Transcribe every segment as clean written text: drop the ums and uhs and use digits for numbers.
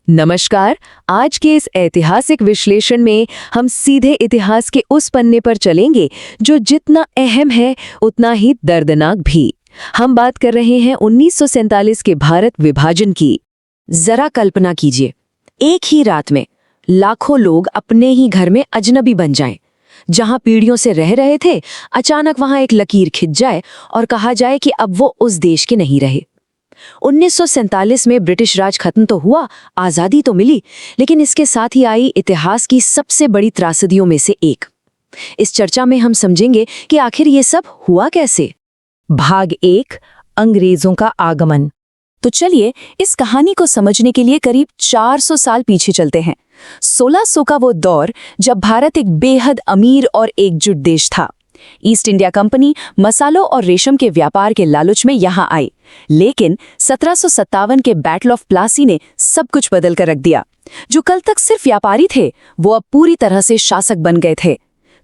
नमस्कार। आज के इस ऐतिहासिक विश्लेषण में हम सीधे इतिहास के उस पन्ने पर चलेंगे जो जितना अहम है उतना ही दर्दनाक भी। हम बात कर रहे हैं 1947 के भारत विभाजन की। जरा कल्पना कीजिए, एक ही रात में लाखों लोग अपने ही घर में अजनबी बन जाएं। जहां पीढ़ियों से रह रहे थे, अचानक वहां एक लकीर खिंच जाए और कहा जाए कि अब वो उस देश के नहीं रहे। 1947 में ब्रिटिश राज खत्म तो हुआ, आजादी तो मिली, लेकिन इसके साथ ही आई इतिहास की सबसे बड़ी त्रासदियों में से एक। इस चर्चा में हम समझेंगे कि आखिर ये सब हुआ कैसे। भाग 1, अंग्रेजों का आगमन। तो चलिए इस कहानी को समझने के लिए करीब 400 साल पीछे चलते हैं। 1600 का वो दौर जब भारत एक बेहद अमीर और एकजुट देश था। ईस्ट इंडिया कंपनी मसालों और रेशम के व्यापार के लालच में यहां आई, लेकिन 1757 के बैटल ऑफ प्लासी ने सब कुछ बदल कर रख दिया। जो कल तक सिर्फ व्यापारी थे, वो अब पूरी तरह से शासक बन गए थे।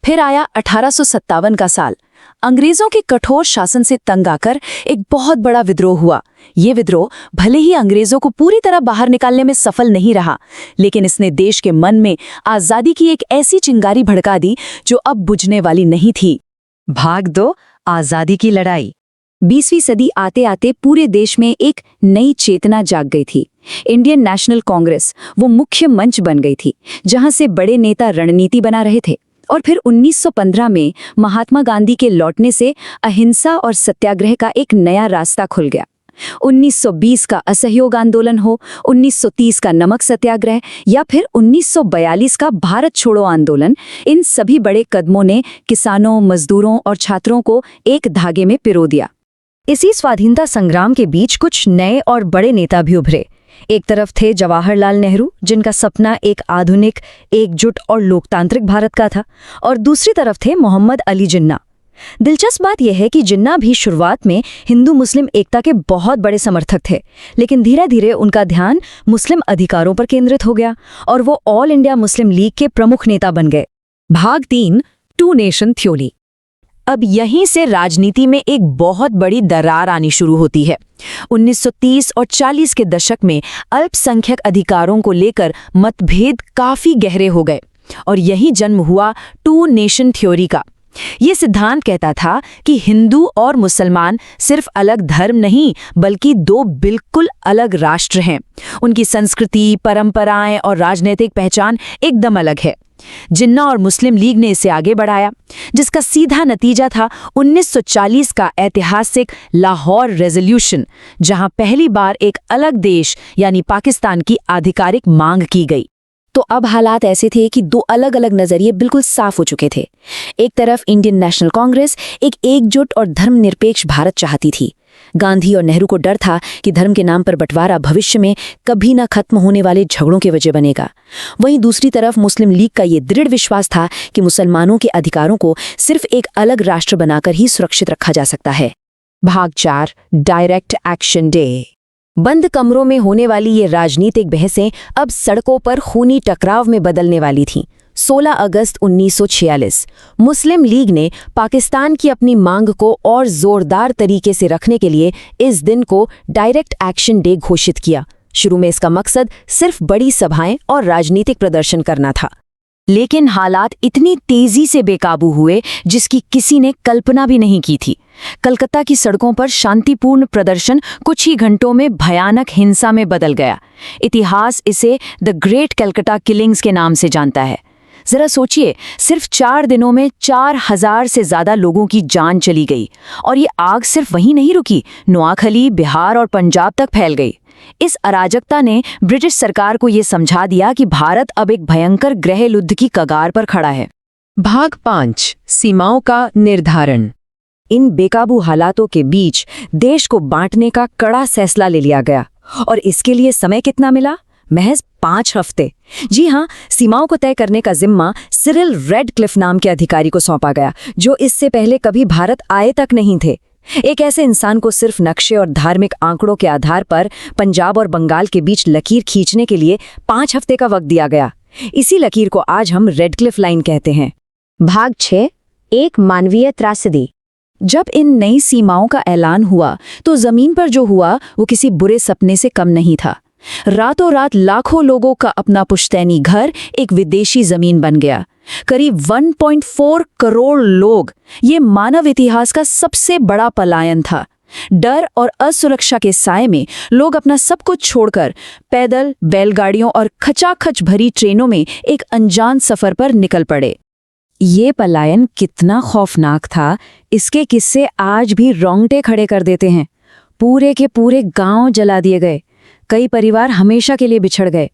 फिर आया 1857 का साल। अंग्रेजों के कठोर शासन से तंग आकर एक बहुत बड़ा विद्रोह हुआ। ये विद्रोह भले ही अंग्रेजों को पूरी तरह बाहर निकालने में सफल नहीं रहा, लेकिन इसने देश के मन में आजादी की एक ऐसी चिंगारी भड़का दी जो अब बुझने वाली नहीं थी। भाग 2, आजादी की लड़ाई। 20वीं सदी आते आते पूरे देश में एक नई चेतना जाग गई थी। इंडियन नेशनल कांग्रेस वो मुख्य मंच बन गई थी, जहां से बड़े नेता रणनीति बना रहे थे। और फिर 1915 में महात्मा गांधी के लौटने से अहिंसा और सत्याग्रह का एक नया रास्ता खुल गया। 1920 का असहयोग आंदोलन हो, 1930 का नमक सत्याग्रह या फिर 1942 का भारत छोड़ो आंदोलन, इन सभी बड़े कदमों ने किसानों, मजदूरों और छात्रों को एक धागे में पिरो दिया। इसी स्वाधीनता संग्राम के बीच कुछ नए और बड़े नेता भी उभरे। एक तरफ थे जवाहरलाल नेहरू, जिनका सपना एक आधुनिक, एकजुट और लोकतांत्रिक भारत का था, और दूसरी तरफ थे मोहम्मद अली जिन्ना। दिलचस्प बात यह है कि जिन्ना भी शुरुआत में हिंदू मुस्लिम एकता के बहुत बड़े समर्थक थे, लेकिन धीरे धीरे उनका ध्यान मुस्लिम अधिकारों पर केंद्रित हो गया और वो ऑल इंडिया मुस्लिम लीग के प्रमुख नेता बन गए। भाग 3, टू नेशन थ्योरी। अब यहीं से राजनीति में एक बहुत बड़ी दरार आनी शुरू होती है। 1930 और 40 के दशक में अल्पसंख्यक अधिकारों को लेकर मतभेद काफी गहरे हो गए और यही जन्म हुआ टू नेशन थ्योरी का। ये सिद्धांत कहता था कि हिंदू और मुसलमान सिर्फ अलग धर्म नहीं, बल्कि दो बिल्कुल अलग राष्ट्र हैं। उनकी संस्कृति, परंपराएं और राजनीतिक पहचान एकदम अलग है। जिन्ना और मुस्लिम लीग ने इसे आगे बढ़ाया, जिसका सीधा नतीजा था 1940 का ऐतिहासिक लाहौर रेजोल्यूशन, जहां पहली बार एक अलग देश यानी पाकिस्तान की आधिकारिक मांग की गई। तो अब हालात ऐसे थे कि दो अलग अलग नजरिए बिल्कुल साफ हो चुके थे। एक तरफ इंडियन नेशनल कांग्रेस एक एकजुट और धर्मनिरपेक्ष भारत चाहती थी। गांधी और नेहरू को डर था कि धर्म के नाम पर बंटवारा भविष्य में कभी न खत्म होने वाले झगड़ों की वजह बनेगा। वहीं दूसरी तरफ मुस्लिम लीग का ये दृढ़ विश्वास था कि मुसलमानों के अधिकारों को सिर्फ एक अलग राष्ट्र बनाकर ही सुरक्षित रखा जा सकता है। भाग 4, डायरेक्ट एक्शन डे। बंद कमरों में होने वाली ये राजनीतिक बहसें अब सड़कों पर खूनी टकराव में बदलने वाली थीं। 16 अगस्त 1946 मुस्लिम लीग ने पाकिस्तान की अपनी मांग को और जोरदार तरीके से रखने के लिए इस दिन को डायरेक्ट एक्शन डे घोषित किया। शुरू में इसका मकसद सिर्फ बड़ी सभाएं और राजनीतिक प्रदर्शन करना था, लेकिन हालात इतनी तेजी से बेकाबू हुए जिसकी किसी ने कल्पना भी नहीं की थी। कलकत्ता की सड़कों पर शांतिपूर्ण प्रदर्शन कुछ ही घंटों में भयानक हिंसा में बदल गया। इतिहास इसे द ग्रेट कलकत्ता किलिंग्स के नाम से जानता है। जरा सोचिए, सिर्फ 4 दिनों में 4000 से ज्यादा लोगों की जान चली गई, और ये आग सिर्फ वहीं नहीं रुकी, नोआखली, बिहार और पंजाब तक फैल गई। इस अराजकता ने ब्रिटिश सरकार को ये समझा दिया कि भारत अब एक भयंकर गृह युद्ध की कगार पर खड़ा है। भाग 5, सीमाओं का निर्धारण। इन बेकाबू हालातों के बीच देश को बांटने का कड़ा फैसला ले लिया गया, और इसके लिए समय कितना मिला? महज 5 हफ्ते। जी हाँ, सीमाओं को तय करने का जिम्मा सिरिल रेडक्लिफ नाम के अधिकारी को सौंपा गया, जो इससे पहले कभी भारत आए तक नहीं थे। एक ऐसे इंसान को सिर्फ नक्शे और धार्मिक आंकड़ों के आधार पर पंजाब और बंगाल के बीच लकीर खींचने के लिए 5 हफ्ते का वक्त दिया गया। इसी लकीर को आज हम रेडक्लिफ लाइन कहते हैं। भाग 6, एक मानवीय त्रासदी। जब इन नई सीमाओं का ऐलान हुआ तो जमीन पर जो हुआ वो किसी बुरे सपने से कम नहीं था। रातों रात लाखों लोगों का अपना पुश्तैनी घर एक विदेशी जमीन बन गया। करीब 1.4 करोड़ लोग। ये मानव इतिहास का सबसे बड़ा पलायन था। डर और असुरक्षा के साए में लोग अपना सब कुछ छोड़कर पैदल, बैलगाड़ियों और खचाखच भरी ट्रेनों में एक अनजान सफर पर निकल पड़े। ये पलायन कितना खौफनाक था, इसके किस्से आज भी रोंगटे खड़े कर देते हैं। पूरे के पूरे गांव जला दिए गए, कई परिवार हमेशा के लिए बिछड़ गए,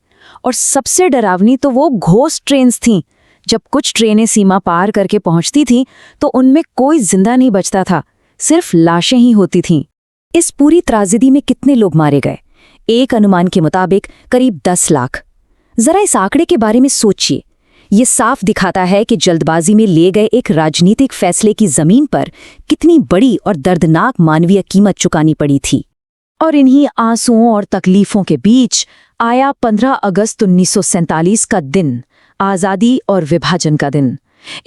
और सबसे डरावनी तो वो घोस्ट ट्रेन्स थीं। जब कुछ ट्रेनें सीमा पार करके पहुंचती थीं तो उनमें कोई जिंदा नहीं बचता था, सिर्फ लाशें ही होती थीं। इस पूरी त्राजेडी में कितने लोग मारे गए? एक अनुमान के मुताबिक करीब 10 लाख। जरा इस आंकड़े के बारे में सोचिए। ये साफ दिखाता है कि जल्दबाजी में लिए गए एक राजनीतिक फैसले की जमीन पर कितनी बड़ी और दर्दनाक मानवीय कीमत चुकानी पड़ी थी। और इन्हीं आंसुओं और तकलीफों के बीच आया 15 अगस्त 1947 का दिन, आज़ादी और विभाजन का दिन।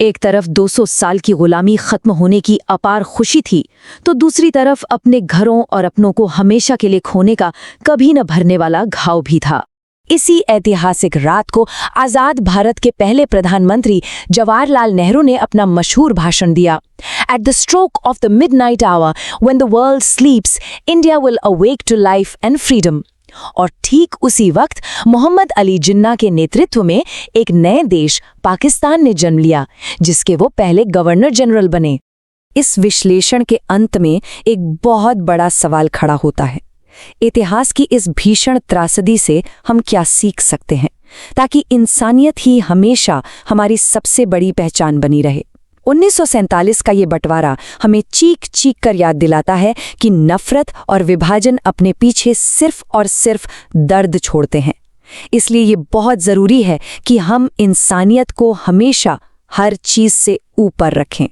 एक तरफ 200 साल की गुलामी खत्म होने की अपार खुशी थी, तो दूसरी तरफ अपने घरों और अपनों को हमेशा के लिए खोने का कभी न भरने वाला घाव भी था। इसी ऐतिहासिक रात को आज़ाद भारत के पहले प्रधानमंत्री जवाहरलाल नेहरू ने अपना मशहूर भाषण दिया। At the stroke of the midnight hour, when the world sleeps, India will awake to life and freedom. और ठीक उसी वक्त मोहम्मद अली जिन्ना के नेतृत्व में एक नए देश पाकिस्तान ने जन्म लिया, जिसके वो पहले गवर्नर जनरल बने। इस विश्लेषण के अंत में एक बहुत बड़ा सवाल खड़ा होता है। इतिहास की इस भीषण त्रासदी से हम क्या सीख सकते हैं, ताकि इंसानियत ही हमेशा हमारी सबसे बड़ी पहचान बनी रहे। 1947 का ये बंटवारा हमें चीख चीख कर याद दिलाता है कि नफरत और विभाजन अपने पीछे सिर्फ और सिर्फ दर्द छोड़ते हैं। इसलिए ये बहुत ज़रूरी है कि हम इंसानियत को हमेशा हर चीज़ से ऊपर रखें।